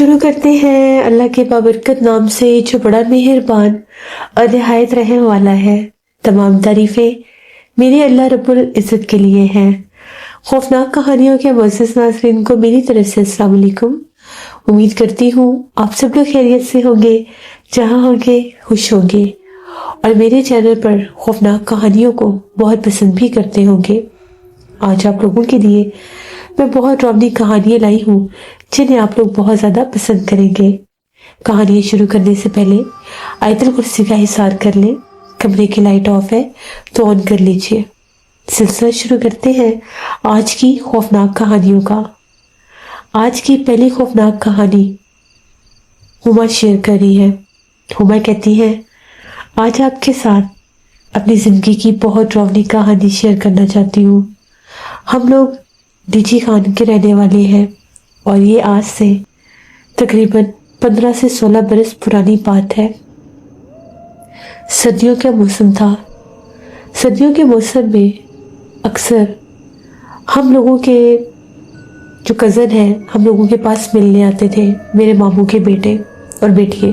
शुरू करते हैं अल्लाह के बाबरकत नाम से जो बड़ा मेहरबान और निहायत रहम वाला है। तमाम तारीफें मेरे अल्लाह रब्बुल इज़्ज़त के लिए हैं। खौफनाक कहानियों के मुअज़्ज़ज़ नाज़रीन को मेरी तरफ से अस्सलाम वालेकुम। उम्मीद करती हूँ आप सब लोग खैरियत से होंगे, जहाँ होंगे खुश होंगे और मेरे चैनल पर खौफनाक कहानियों को बहुत पसंद भी करते होंगे। आज आप लोगों के लिए मैं बहुत ड्रावनी कहानियां लाई हूँ जिन्हें आप लोग बहुत ज़्यादा पसंद करेंगे। कहानियां शुरू करने से पहले आयतुल कुर्सी का हिसार कर लें। कमरे की लाइट ऑफ है तो ऑन कर लीजिए। सिलसिला शुरू करते हैं आज की खौफनाक कहानियों का। आज की पहली खौफनाक कहानी हुमा शेयर कर रही है। हुमा कहती है, आज आपके साथ अपनी ज़िंदगी की बहुत ड्रावनी कहानी शेयर करना चाहती हूँ। हम लोग डीजी खान के रहने वाले हैं और ये आज से तकरीबन 15 से 16 बरस पुरानी बात है। सर्दियों का मौसम था। सर्दियों के मौसम में अक्सर हम लोगों के जो कज़न हैं हम लोगों के पास मिलने आते थे। मेरे मामू के बेटे और बेटियाँ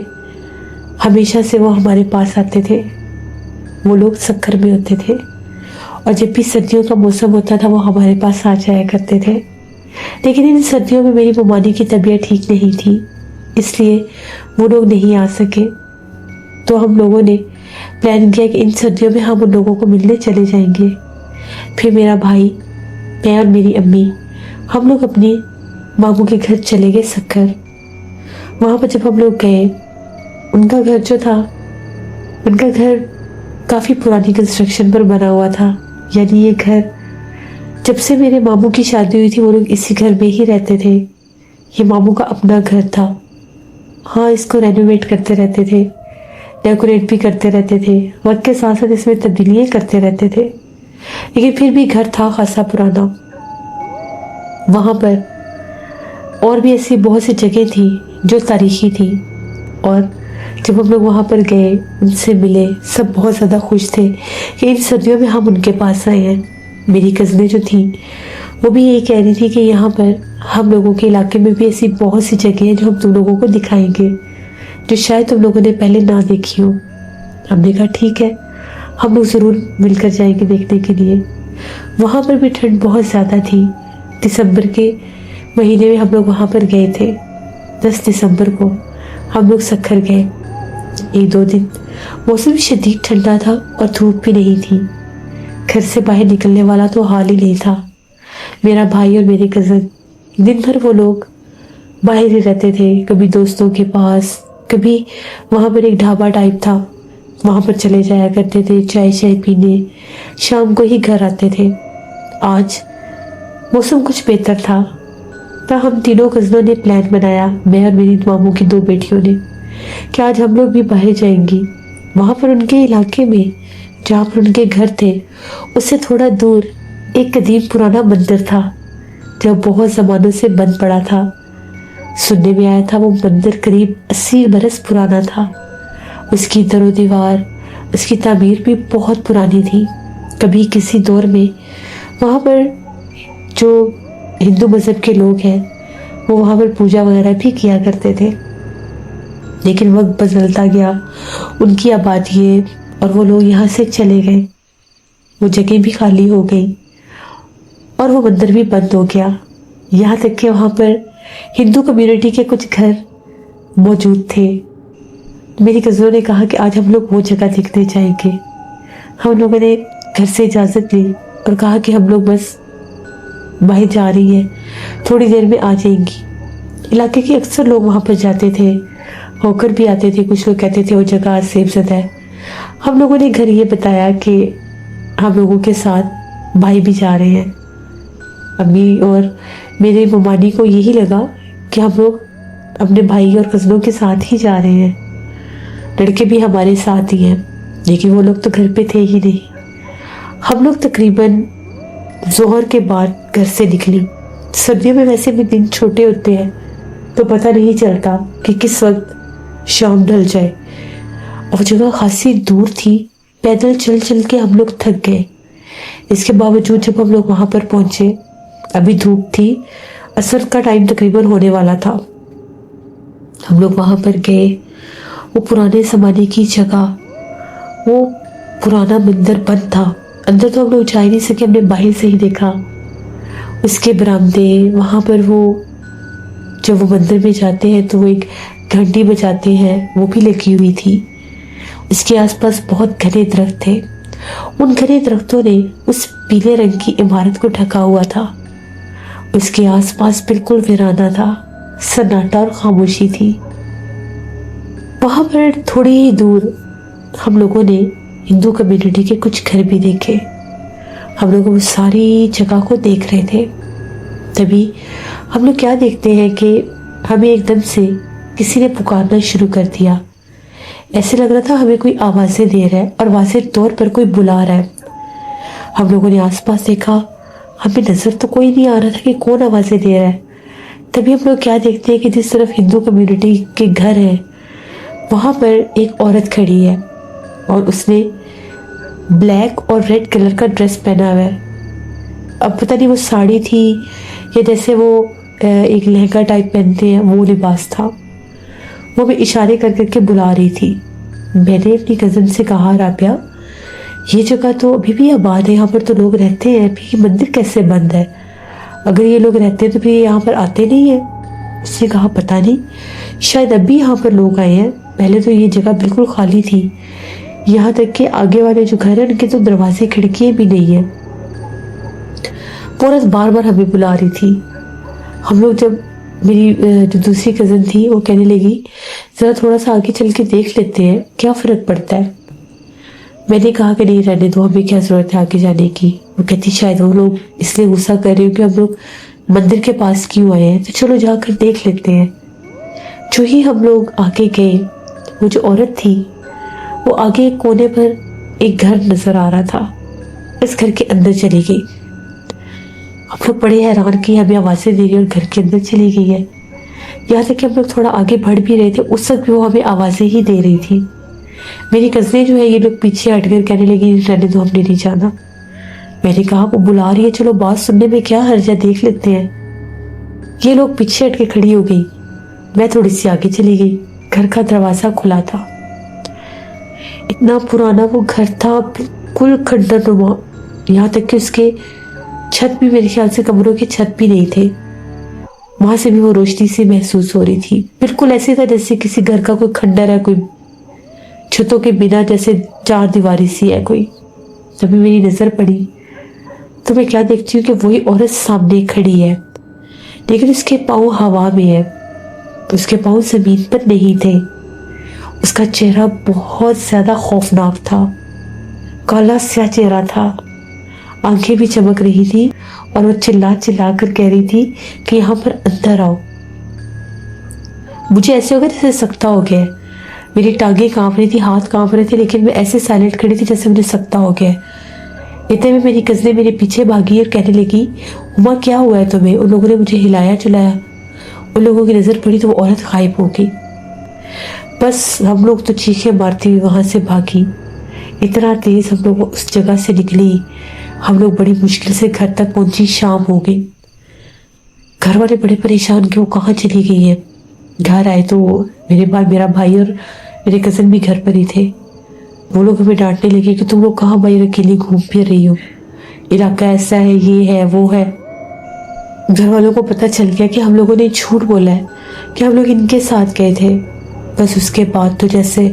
हमेशा से वो हमारे पास आते थे। वो लोग सक्कर में होते थे और जब भी सर्दियों का मौसम होता था वो हमारे पास आ जाया करते थे। लेकिन इन सर्दियों में मेरी ममानी की तबीयत ठीक नहीं थी, इसलिए वो लोग नहीं आ सके। तो हम लोगों ने प्लान किया कि इन सर्दियों में हम उन लोगों को मिलने चले जाएंगे। फिर मेरा भाई, मैं और मेरी अम्मी हम लोग अपने मामू के घर चले गए सक्कर। वहाँ पर जब हम लोग गए, उनका घर जो था, उनका घर काफ़ी पुरानी कंस्ट्रक्शन पर बना हुआ था। यानी ये घर जब से मेरे मामू की शादी हुई थी वो लोग इसी घर में ही रहते थे। ये मामू का अपना घर था। हाँ, इसको रेनोवेट करते रहते थे, डेकोरेट भी करते रहते थे, वक्त के साथ साथ इसमें तब्दीलियाँ करते रहते थे, लेकिन फिर भी घर था खासा पुराना। वहाँ पर और भी ऐसी बहुत सी जगह थी जो तारीखी थी। और जब हम लोग वहाँ पर गए, उनसे मिले, सब बहुत ज़्यादा खुश थे कि इन सर्दियों में हम उनके पास आए हैं। मेरी कज़नें जो थी वो भी यही कह रही थी कि यहाँ पर हम लोगों के इलाके में भी ऐसी बहुत सी जगह हैं जो हम तुम लोगों को दिखाएंगे, जो शायद तुम लोगों ने पहले ना देखी हो। हमने कहा ठीक है, हम लोग ज़रूर मिलकर जाएंगे देखने के लिए। वहाँ पर भी ठंड बहुत ज़्यादा थी। दिसंबर के महीने में हम लोग वहाँ पर गए थे। 10 दिसंबर को हम लोग सक्खर गए। 1-2 दिन मौसम शदीद ठंडा था और धूप भी नहीं थी। घर से बाहर निकलने वाला तो हाल ही नहीं था। मेरा भाई और मेरे कज़न दिन भर वो लोग बाहर ही रहते थे, कभी दोस्तों के पास, कभी वहाँ पर एक ढाबा टाइप था, वहाँ पर चले जाया करते थे चाय शाय पीने। शाम को ही घर आते थे। आज मौसम कुछ बेहतर था, तो हम तीनों कज़नों ने प्लान बनाया, मैं और मेरी मामू की 2 बेटियों ने, कि आज हम लोग भी बाहर जाएंगी। वहाँ पर उनके इलाके में जहाँ पर उनके घर थे उससे थोड़ा दूर एक कदीम पुराना मंदिर था जो बहुत ज़मानों से बंद पड़ा था। सुनने में आया था वो मंदिर करीब 80 बरस पुराना था। उसकी दरो दीवार, उसकी तामीर भी बहुत पुरानी थी। कभी किसी दौर में वहाँ पर जो हिंदू मज़हब के लोग हैं वो वहाँ पर पूजा वगैरह भी किया करते थे। लेकिन वक्त बदलता गया, उनकी आबादी और वो लोग यहाँ से चले गए। वो जगह भी खाली हो गई और वो मंदिर भी बंद हो गया। यहाँ तक कि वहाँ पर हिंदू कम्युनिटी के कुछ घर मौजूद थे। मेरी कज़नों ने कहा कि आज हम लोग वो जगह देखने जाएंगे। हम लोगों ने घर से इजाज़त ली और कहा कि हम लोग बस बाहर जा रही है, थोड़ी देर में आ जाएंगी। इलाके के अक्सर लोग वहाँ पर जाते थे, होकर भी आते थे। कुछ लोग कहते थे वो जगह सेफ ज़दा है। हम लोगों ने घर ये बताया कि हम लोगों के साथ भाई भी जा रहे हैं। अम्मी और मेरे ममानी को यही लगा कि हम लोग अपने भाई और कज़नों के साथ ही जा रहे हैं, लड़के भी हमारे साथ ही हैं, लेकिन वो लोग तो घर पे थे ही नहीं। हम लोग तकरीबन ज़ोहर के बाद घर से निकली। सर्दियों में वैसे भी दिन छोटे होते हैं तो पता नहीं चलता कि किस वक्त शाम ढल जाए। और जगह खासी दूर थी, पैदल चल चल के हम लोग थक गए। इसके बावजूद जब हम लोग वहाँ पर पहुँचे, अभी धूप थी, असर का टाइम तकरीबन होने वाला था। हम लोग वहां पर गए। वो पुराने ज़माने की जगह, वो पुराना मंदिर बंद था। अंदर तो हम लोग जा ही नहीं सके, हमने बाहर से ही देखा। उसके बरामदे, वहां पर वो जब वो मंदिर में जाते हैं तो वो एक घंटी बजाते हैं, वो भी लगी हुई थी। इसके आसपास बहुत घने दरख्त थे। उन घने दरख्तों ने उस पीले रंग की इमारत को ढका हुआ था। उसके आसपास बिल्कुल वीराना था, सन्नाटा और खामोशी थी। वहां पर थोड़ी ही दूर हम लोगों ने हिंदू कम्युनिटी के कुछ घर भी देखे। हम लोग उस सारी जगह को देख रहे थे। तभी हम लोग क्या देखते हैं कि हमें एकदम से किसी ने पुकारना शुरू कर दिया। ऐसे लग रहा था हमें कोई आवाजें दे रहा है और वाज़ेह तौर पर कोई बुला रहा है। हम लोगों ने आसपास देखा, हमें नजर तो कोई नहीं आ रहा था कि कौन आवाजें दे रहा है। तभी हम लोग क्या देखते हैं कि जिस तरफ हिंदू कम्युनिटी के घर है, वहां पर एक औरत खड़ी है और उसने ब्लैक और रेड कलर का ड्रेस पहना हुआ है। अब पता नहीं वो साड़ी थी या जैसे वो एक लहंगा टाइप पहनते हैं, वो लिबास था। वो भी इशारे कर करके बुला रही थी। मैंने अपनी कज़न से कहा, राबिया ये जगह तो अभी भी आबाद है, यहाँ पर तो लोग रहते हैं, अभी ये मंदिर कैसे बंद है? अगर ये लोग रहते हैं तो फिर यहाँ पर आते नहीं है। उसने कहा पता नहीं, शायद अभी यहाँ पर लोग आए हैं, पहले तो ये जगह बिल्कुल खाली थी। यहाँ तक कि आगे वाले जो घर है उनके तो दरवाजे खिड़कियाँ भी नहीं है। औरत बार बार हमें बुला रही थी। हम लोग जब, मेरी जो दूसरी कज़न थी वो कहने लगी ज़रा थोड़ा सा आगे चल के देख लेते हैं, क्या फ़र्क पड़ता है। मैंने कहा कि नहीं रहने दो, हमें क्या ज़रूरत है आगे जाने की। वो कहती शायद वो लोग इसलिए गुस्सा कर रहे हो कि हम लोग मंदिर के पास क्यों आए हैं, तो चलो जाकर देख लेते हैं। जो ही हम लोग आगे गए, वो जो औरत थी वो आगे एक कोने पर एक घर नज़र आ रहा था, इस घर के अंदर चली गई। हम लोग बड़े हैरान कि हमें आवाज़ें दे रही और घर के अंदर चली गई है। यहाँ तक कि हम लोग थोड़ा आगे बढ़ भी रहे थे, उस वक्त भी वो हमें आवाज़ें ही दे रही थी। मेरी कज़नें जो है ये लोग पीछे हटकर कहने लगी रहने दो, हमने नहीं जाना। मैंने कहा वो बुला रही है, चलो बात सुनने में क्या हर्ज है, देख लेते हैं। ये लोग पीछे हट के खड़ी हो गई, मैं थोड़ी सी आगे चली गई। घर का दरवाज़ा खुला था। इतना पुराना वो घर था, बिल्कुल खंडरनुमा। यहाँ तक कि उसके छत भी, मेरे ख्याल से कमरों के छत भी नहीं थे। वहां से भी वो रोशनी सी महसूस हो रही थी। बिल्कुल ऐसे था जैसे किसी घर का कोई खंडर है, कोई छतों के बिना जैसे चार दीवारी सी है कोई। तभी मेरी नजर पड़ी तो मैं क्या देखती हूँ कि वही औरत सामने खड़ी है, लेकिन उसके पाँव हवा में है, उसके पाँव जमीन पर नहीं थे। उसका चेहरा बहुत ज्यादा खौफनाक था, काला सा चेहरा था, आंखें भी चमक रही थी और वो चिल्ला चिल्ला कर कह रही थी कि यहाँ पर अंदर आओ। मुझे ऐसे हो गया जैसे सकता हो गया। मेरी टांगें कांप रही थी, हाथ कांप रहे थे, लेकिन मैं ऐसे साइलेंट खड़ी थी जैसे मुझे सकता हो गया। इतने में मेरी कज़नें मेरे पीछे भागी और कहने लगी उमा क्या हुआ है तुम्हें? उन लोगों ने मुझे हिलाया चुलाया। उन लोगों की नजर पड़ी तो वो औरत गायब हो गई। बस हम लोग तो चीखें मारती हुई वहां से भागी। इतना तेज हम लोग उस जगह से निकली। हम लोग बड़ी मुश्किल से घर तक पहुंची, शाम हो गई। घर वाले बड़े परेशान कि वो कहाँ चली गई है। घर आए तो मेरा भाई और मेरे कज़न भी घर पर ही थे। वो लोग हमें डांटने लगे कि तुम लोग कहाँ भाई अकेली घूम फिर रही हो, इलाका ऐसा है, ये है वो है। घर वालों को पता चल गया कि हम लोगों ने झूठ बोला है कि हम लोग इनके साथ गए थे। बस उसके बाद तो जैसे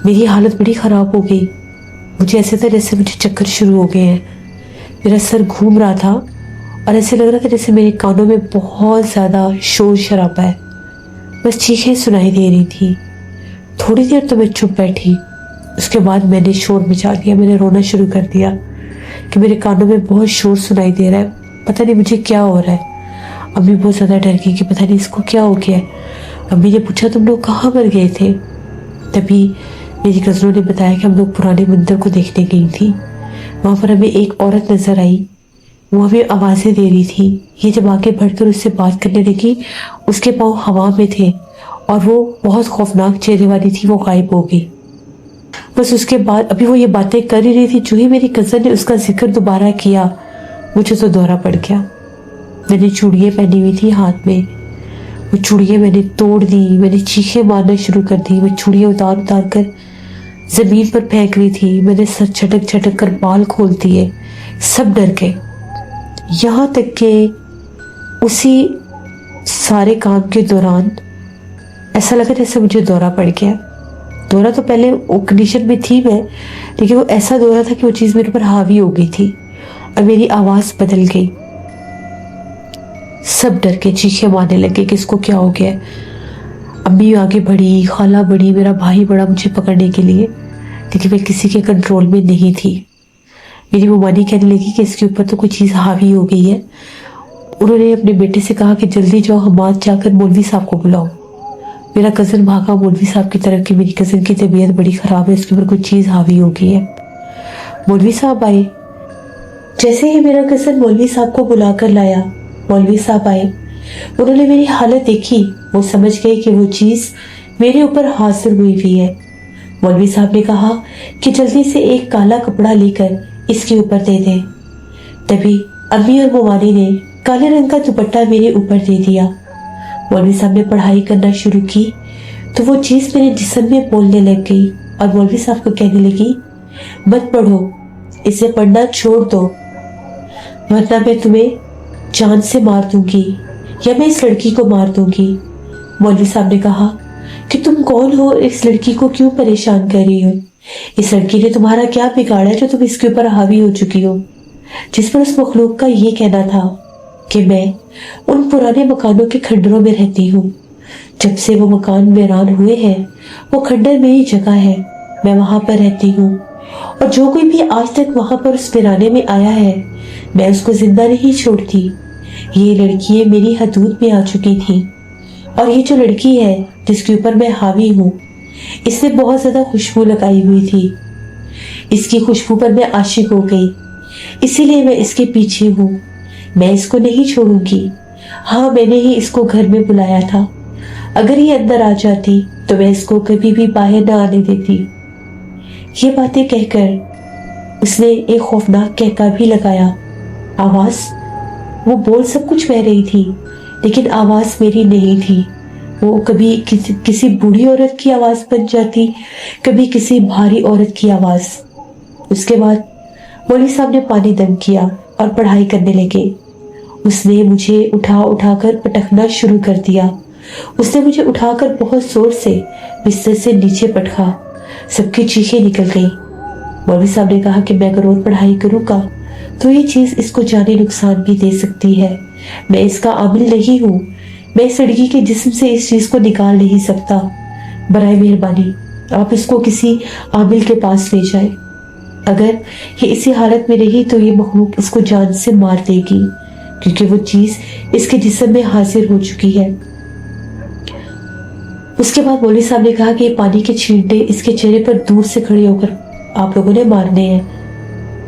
मेरी हालत बड़ी ख़राब हो गई। मुझे ऐसे था जैसे मुझे चक्कर शुरू हो गए हैं, मेरा सर घूम रहा था और ऐसे लग रहा था जैसे मेरे कानों में बहुत ज़्यादा शोर शराबा है। बस चीखें सुनाई दे रही थी। थोड़ी देर तो मैं चुप बैठी, उसके बाद मैंने शोर मचा दिया। मैंने रोना शुरू कर दिया कि मेरे कानों में बहुत शोर सुनाई दे रहा है, पता नहीं मुझे क्या हो रहा है। अम्मी बहुत ज़्यादा डर गई कि पता नहीं इसको क्या हो गया है। अम्मी ने पूछा तुम लोग कहाँ पर गए थे? तभी मेरी कज़नों ने बताया कि हम लोग पुराने मंदिर को देखने गई थी। वहाँ पर हमें एक औरत नजर आई, वो हमें आवाज़ें दे रही थी। ये जब आगे बढ़कर उससे बात करने लगी, उसके पाँव हवा में थे और वो बहुत खौफनाक चेहरे वाली थी, वो गायब हो गई। बस उसके बाद अभी वो ये बातें कर ही रही थी, जो ही मेरी कज़न ने उसका जिक्र दोबारा किया, मुझे तो दौरा पड़ गया। मैंने चूड़ियाँ पहनी हुई थी हाथ में, वो चूड़ियाँ मैंने तोड़ दी, मैंने चीखें मारना शुरू कर दी। मैं चूड़ियाँ उतार उतार कर जमीन पर फेंक रही थी। मैंने सर झटक झटक कर बाल खोल दिए। सब डर गए। यहाँ तक कि उसी सारे काम के दौरान ऐसा लगा जैसे मुझे दौरा पड़ गया। दौरा तो पहले कंडीशन में थी मैं, लेकिन वो ऐसा दौरा था कि वो चीज़ मेरे ऊपर हावी हो गई थी और मेरी आवाज़ बदल गई। सब डर के चीखें मारने लगे कि इसको क्या हो गया। अम्मी आगे बढ़ी, खाला बढ़ी, मेरा भाई बड़ा मुझे पकड़ने के लिए, लेकिन मैं किसी के कंट्रोल में नहीं थी। मेरी मम्मी कहने लगी कि इसके ऊपर तो कोई चीज़ हावी हो गई है। उन्होंने अपने बेटे से कहा कि जल्दी जाओ, हम जाकर मौलवी साहब को बुलाओ। मेरा कज़न भागा मौलवी साहब की तरफ कि मेरी कज़न की तबीयत बड़ी ख़राब है, इसके ऊपर कोई चीज़ हावी हो गई है। मौलवी साहब आए। जैसे ही मेरा कज़न मौलवी साहब को बुलाकर लाया, मौलवी साहब आए। उन्होंने मेरी हालत देखी, वो समझ गए कि वो चीज़ मेरे ऊपर हासिल हुई हुई है। मौलवी साहब ने कहा कि जल्दी से एक काला कपड़ा लेकर इसके ऊपर दे दें। तभी अम्मी और मोमानी ने काले रंग का दुपट्टा मेरे ऊपर दे दिया। मौलवी साहब ने पढ़ाई करना शुरू की तो वो चीज़ मेरे जिस्म में बोलने लग गई और मौलवी साहब को कहने लगी, मत पढ़ो, इसे पढ़ना छोड़ दो, वरना मैं तुम्हें जान से मार दूंगी या मैं इस लड़की को मार दूंगी। मौलवी साहब ने कहा कि तुम कौन हो, इस लड़की को क्यों परेशान कर रही हो? इस लड़की ने तुम्हारा क्या बिगाड़ा है जो तुम इसके ऊपर हावी हो चुकी हो? जिस पर उस मखलूक का ये कहना था कि मैं उन पुराने मकानों के खंडरों में रहती हूँ। जब से वो मकान वीरान हुए हैं, वो खंडर मेरी जगह है, मैं वहां पर रहती हूँ और जो कोई भी आज तक वहां पर उस वीराने में आया है, मैं उसको जिंदा नहीं छोड़ती। ये लड़की मेरी हदूद में आ चुकी थी और ये जो लड़की है जिसके ऊपर मैं हावी हूँ, इसने बहुत ज्यादा खुशबू लगाई हुई थी। इसकी खुशबू पर मैं आशिक हो गई, इसीलिए मैं इसके पीछे हूँ। मैं इसको नहीं छोड़ूंगी। हाँ, मैंने ही इसको घर में बुलाया था। अगर ये अंदर आ जाती तो मैं इसको कभी भी बाहर न आने देती। ये बातें कहकर उसने एक खौफनाक कहका भी लगाया। आवाज, वो बोल सब कुछ कह रही थी, लेकिन आवाज मेरी नहीं थी। वो कभी किसी बूढ़ी औरत की आवाज बन जाती, कभी किसी भारी औरत की आवाज। उसके बाद मौलवी साहब ने पानी दम किया और पढ़ाई करने लगे। उसने मुझे उठा उठाकर पटकना शुरू कर दिया। उसने मुझे उठाकर बहुत जोर से बिस्तर से नीचे पटका। सबकी चीखें निकल गई। मौलवी साहब ने कहा कि मैं अगर और पढ़ाई करूंगा तो ये चीज इसको जाने नुकसान भी दे सकती है। मैं इसका आमिल नहीं हूँ, मैं इस लड़की के जिस्म से इस चीज को निकाल नहीं सकता। बराए मेहरबानी आप इसको किसी आमिल के पास ले जाए। अगर ये इसी हालत में रही तो ये मखलूक इसको जान से मार देगी, क्योंकि वो चीज इसके जिस्म में हाजिर हो चुकी है। उसके बाद मौलवी साहब ने कहा कि ये पानी के छींटे इसके चेहरे पर दूर से खड़े होकर आप लोगों ने मारने हैं।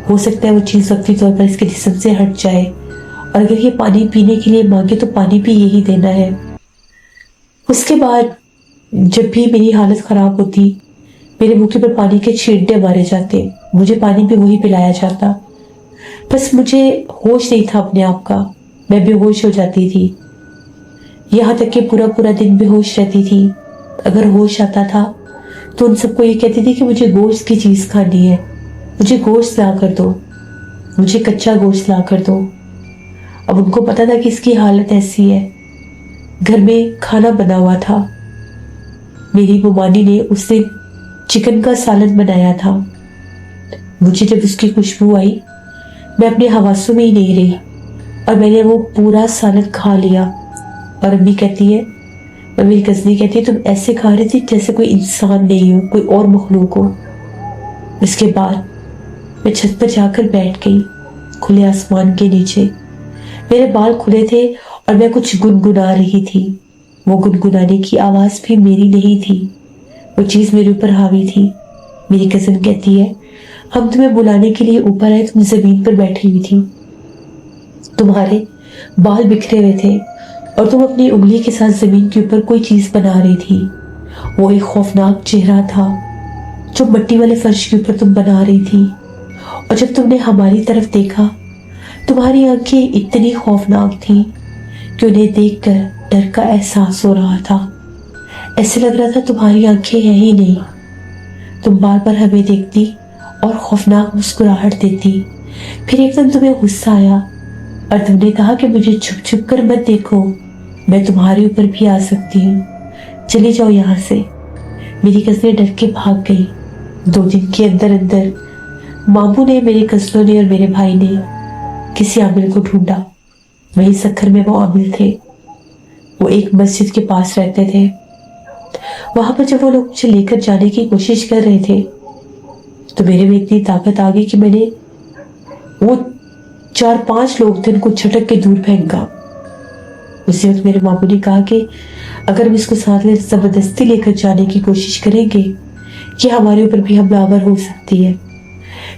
हो सकता है वो चीज वक्ती तौर पर इसके जिस्म से हट जाए, और अगर ये पानी पीने के लिए मांगे तो पानी भी यही देना है। उसके बाद जब भी मेरी हालत खराब होती, मेरे मुंह के ऊपर पानी के छींटे मारे जाते, मुझे पानी भी वही पिलाया जाता। बस मुझे होश नहीं था अपने आप का, मैं बेहोश हो जाती थी। यहाँ तक कि पूरा पूरा दिन बेहोश रहती थी। अगर होश आता था तो उन सबको ये कहती थी कि मुझे गोश्त की चीज खानी है, मुझे गोश्त ला कर दो, मुझे कच्चा गोश्त ला कर दो। अब उनको पता था कि इसकी हालत ऐसी है। घर में खाना बना हुआ था। मेरी बुमानी ने उस दिन चिकन का सालन बनाया था। मुझे जब उसकी खुशबू आई, मैं अपने हवासों में ही नहीं रही और मैंने वो पूरा सालन खा लिया। और अम्मी कहती है, और मेरी कजनी कहती है, तुम ऐसे खा रही थी जैसे कोई इंसान नहीं हो, कोई और मखलूक हो। इसके बाद मैं छत पर जाकर बैठ गई खुले आसमान के नीचे। मेरे बाल खुले थे और मैं कुछ गुनगुना रही थी। वो गुनगुनाने की आवाज भी मेरी नहीं थी, वो चीज मेरे ऊपर हावी थी। मेरी कजन कहती है, हम तुम्हें बुलाने के लिए ऊपर आए, तुम जमीन पर बैठी हुई थी, तुम्हारे बाल बिखरे हुए थे और तुम अपनी उंगली के साथ जमीन के ऊपर कोई चीज बना रही थी। वो एक खौफनाक चेहरा था जो मिट्टी वाले फर्श के ऊपर तुम बना रही थी। और जब तुमने हमारी तरफ देखा, तुम्हारी आंखें इतनी खौफनाक थी कि उन्हें देखकर डर का एहसास हो रहा था। ऐसे लग रहा था तुम्हारी आंखें हैं ही नहीं। तुम बार बार हमें देखती और खौफनाक मुस्कुराहट देती। फिर एकदम तुम्हें गुस्सा आया और तुमने कहा कि मुझे छुप छुप कर मत देखो, मैं तुम्हारे ऊपर भी आ सकती हूँ, चली जाओ यहाँ से। मेरी कज़नें डर के भाग गई। 2 दिन के अंदर अंदर मामू ने, मेरे कज़नों ने और मेरे भाई ने किसी आमिर को ढूंढा। वही सक्खर में वो आमिर थे। वो एक मस्जिद के पास रहते थे। वहां पर जब वो लोग मुझे लेकर जाने की कोशिश कर रहे थे तो मेरे में इतनी ताकत आ गई कि मैंने, वो 4-5 लोग थे, उनको झटक के दूर फेंका। उसी वक्त मेरे मामू ने कहा कि अगर हम इसको साथ में जबरदस्ती लेकर जाने की कोशिश करेंगे कि हमारे ऊपर भी हमलावर हो सकती है।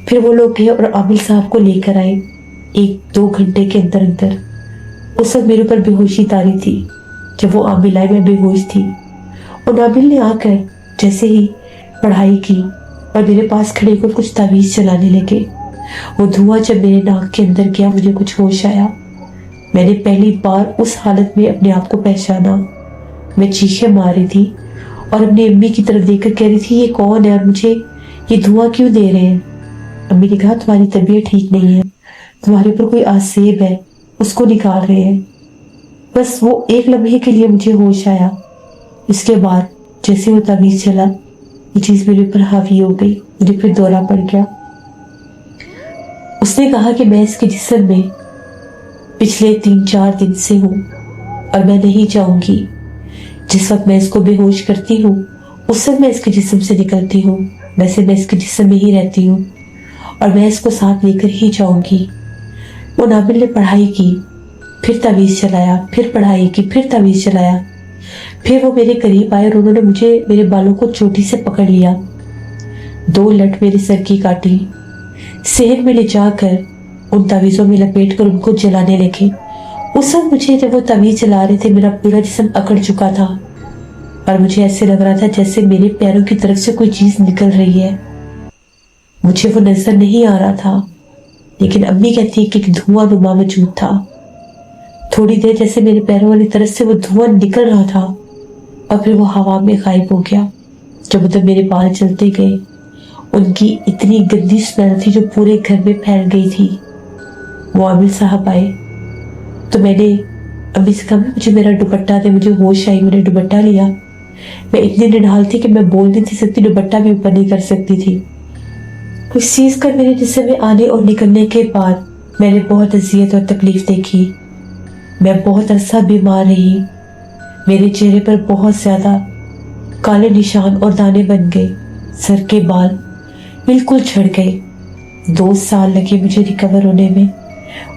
फिर वो लोग गए और आमिर साहब को लेकर आए 1-2 घंटे के अंदर अंदर। उस वक्त मेरे ऊपर बेहोशी तारी थी। जब वो आमिर आए मैं बेहोश थी और आमिर ने आकर जैसे ही पढ़ाई की और मेरे पास खड़े होकर कुछ तावीज़ चलाने लगे। वो धुआं जब मेरे नाक के अंदर गया मुझे कुछ होश आया। मैंने पहली बार उस हालत में अपने आप को पहचाना। मैं चीखें मार रही थी और अपनी अम्मी की तरफ देखकर कह रही थी ये कौन है और मुझे ये धुआं क्यों दे रहे हैं। अम्मी ने कहा तुम्हारी तबीयत ठीक नहीं है, तुम्हारे ऊपर कोई आसेब है, उसको निकाल रहे हैं। बस वो एक लम्हे के लिए मुझे होश आया। इसके बाद जैसे वो तावीज़ चला ये चीज़ मेरे ऊपर हावी हो गई, मुझे फिर दौरा पड़ गया। उसने कहा कि मैं इसके जिस्म में पिछले 3-4 दिन से हूँ और मैं नहीं जाऊंगी। जिस वक्त मैं इसको बेहोश करती हूँ उस वक्त मैं इसके जिस्म से निकलती हूँ। वैसे मैं इसके जिस्म में ही रहती हूँ और मैं इसको साथ लेकर ही जाऊंगी। वो नाबिल ने पढ़ाई की, फिर तावीज़ चलाया, फिर पढ़ाई की, फिर तावीज़ चलाया। फिर वो मेरे करीब आए और उन्होंने मुझे मेरे बालों को चोटी से पकड़ लिया। 2 लट मेरे सर की काटी, शहर में ले जाकर उन तावीज़ों में लपेट कर उनको जलाने लगे। उस वक्त मुझे जब वो तावीज़ चला रहे थे मेरा पूरा जिस्म अकड़ चुका था और मुझे ऐसे लग रहा था जैसे मेरे पैरों की तरफ से कोई चीज़ निकल रही है। मुझे वो नजर नहीं आ रहा था, लेकिन अम्मी कहती है कि धुआं नुमा मौजूद था। थोड़ी देर जैसे मेरे पैरों वाली तरफ से वो धुआं निकल रहा था और फिर वो हवा में गायब हो गया। जब तक मेरे बाल चलते गए उनकी इतनी गंदी स्मेल थी जो पूरे घर में फैल गई थी। वो आमिर साहब आए तो मैंने अम्मी से कहा मुझे मेरा दुपट्टा दे। मुझे होश आई, मैंने दुपट्टा लिया। मैं इतनी निढाल थी कि मैं बोल नहीं थी सकती, दुपट्टा भी ऊपर नहीं कर सकती थी। उस चीज़ का मेरे जिस्म में आने और निकलने के बाद मैंने बहुत अजियत और तकलीफ देखी। मैं बहुत अरसा बीमार रही। मेरे चेहरे पर बहुत ज़्यादा काले निशान और दाने बन गए। सर के बाल बिल्कुल झड़ गए। 2 साल लगे मुझे रिकवर होने में।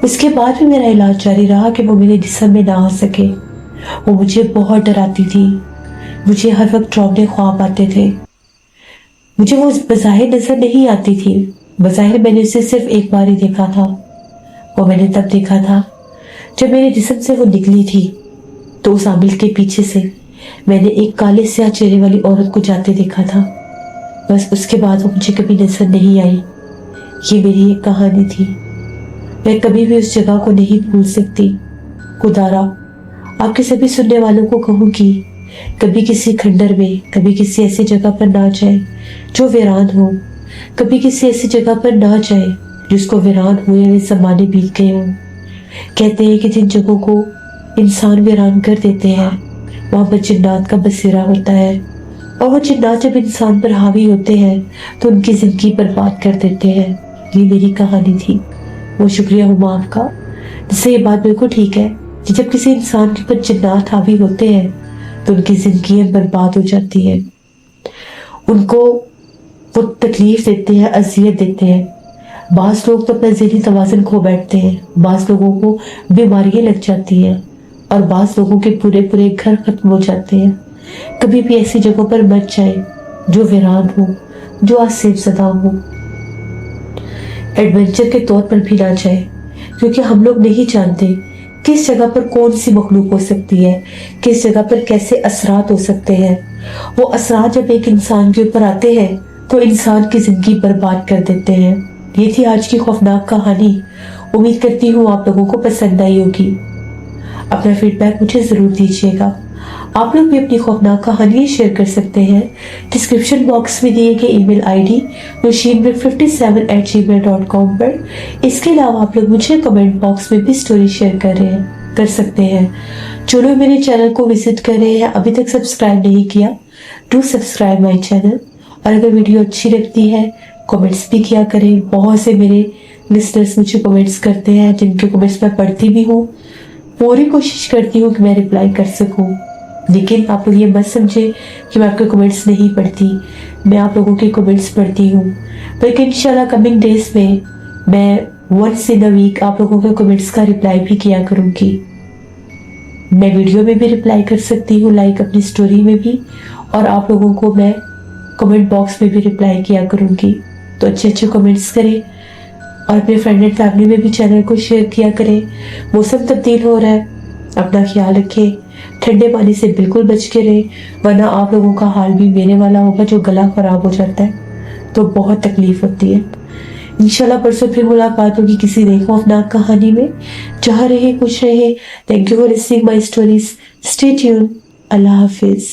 उसके बाद भी मेरा इलाज जारी रहा कि वो मेरे जिस्म में ना आ सके। वो मुझे बहुत डराती थी। मुझे हर वक्त डरावने ख्वाब आते थे। मुझे वो बज़ाहिर नजर नहीं आती थी। बज़ाहिर मैंने उसे सिर्फ एक बार ही देखा था। वो मैंने तब देखा था जब मेरे जिस्म से वो निकली थी तो उस आमिल के पीछे से मैंने एक काले स्याह चेहरे वाली औरत को जाते देखा था। बस उसके बाद वो मुझे कभी नजर नहीं आई। ये मेरी एक कहानी थी। मैं कभी भी उस जगह को नहीं भूल सकती। खुदारा आपके सभी सुनने वालों को कहूँ कि कभी किसी खंडर में, कभी किसी ऐसी जगह पर ना जाए जो वीरान हो। कभी किसी ऐसी जगह पर ना जाए जिसको वीरान हुए हुए ज़माने बीत गए हों। कहते हैं कि जिन जगहों को इंसान वीरान कर देते हैं वहाँ पर जिन्नात का बसेरा होता है और वो जिन्नात जब इंसान पर हावी होते हैं तो उनकी ज़िंदगी बर्बाद कर देते हैं। ये मेरी कहानी थी। वो शुक्रिया हुआ आपका, जिससे ये बात बिल्कुल ठीक है कि जब किसी इंसान पर जिन्नात हावी होते हैं तो उनकी ज़िंदगी बर्बाद हो जाती है। उनको वो तकलीफ देते हैं, अजियत देते हैं। बाज़ लोग तो अपना ज़हनी तवाज़ुन खो बैठते हैं। बाज़ लोगों को बीमारियाँ लग जाती हैं और बाज़ लोगों के पूरे पूरे घर खत्म हो जाते हैं। कभी भी ऐसी जगहों पर मत जाए जो वीरान हो, जो आसेब ज़दा हो। एडवेंचर के तौर पर भी ना जाए, क्योंकि हम लोग नहीं जानते किस जगह पर कौन सी मखलूक हो सकती है, किस जगह पर कैसे असरात हो सकते हैं। वो असरात जब एक इंसान के ऊपर आते हैं तो इंसान की जिंदगी बर्बाद कर देते हैं। ये थी आज की खौफनाक कहानी। उम्मीद करती हूँ आप लोगों को पसंद आई होगी। अपना फीडबैक मुझे ज़रूर दीजिएगा। आप लोग भी अपनी खौफनाक कहानियाँ शेयर कर सकते हैं डिस्क्रिप्शन बॉक्स में दिए गए ईमेल आईडी noshinbek57@gmail.com पर। इसके अलावा आप लोग मुझे कमेंट बॉक्स में भी स्टोरी शेयर कर सकते हैं। जो लोग मेरे चैनल को विजिट कर रहे हैं अभी तक सब्सक्राइब नहीं किया, डू सब्सक्राइब माई चैनल। और अगर वीडियो अच्छी लगती है कमेंट्स भी किया करें। बहुत से मेरे लिसनर्स मुझे कमेंट्स करते हैं जिनके कमेंट्स मैं पढ़ती भी हूँ, पूरी कोशिश करती हूँ कि मैं रिप्लाई कर सकूँ। लेकिन आप लोग ये मत समझे कि मैं आपके कमेंट्स नहीं पढ़ती, मैं आप लोगों के कमेंट्स पढ़ती हूँ। बल्कि इंशाल्लाह कमिंग डेज में मैं वंस इन अ वीक आप लोगों के कमेंट्स का रिप्लाई भी किया करूँगी। मैं वीडियो में भी रिप्लाई कर सकती हूँ, लाइक अपनी स्टोरी में भी, और आप लोगों को मैं कमेंट बॉक्स में भी रिप्लाई किया करूँगी। तो अच्छे अच्छे कमेंट्स करें और अपने फ्रेंड एंड फैमिली में भी चैनल को शेयर किया करें। मौसम तब्दील हो रहा है, अपना ख्याल रखें, ठंडे पानी से बिल्कुल बच के रहें, वरना आप लोगों का हाल भी मेरे वाला होगा, जो गला खराब हो जाता है तो बहुत तकलीफ होती है। इंशाल्लाह परसों फिर मुलाकात होगी किसी नई खौफनाक कहानी में। जहाँ रहे खुश रहे। Thank you for listening my stories. Stay tune. Allah Hafiz.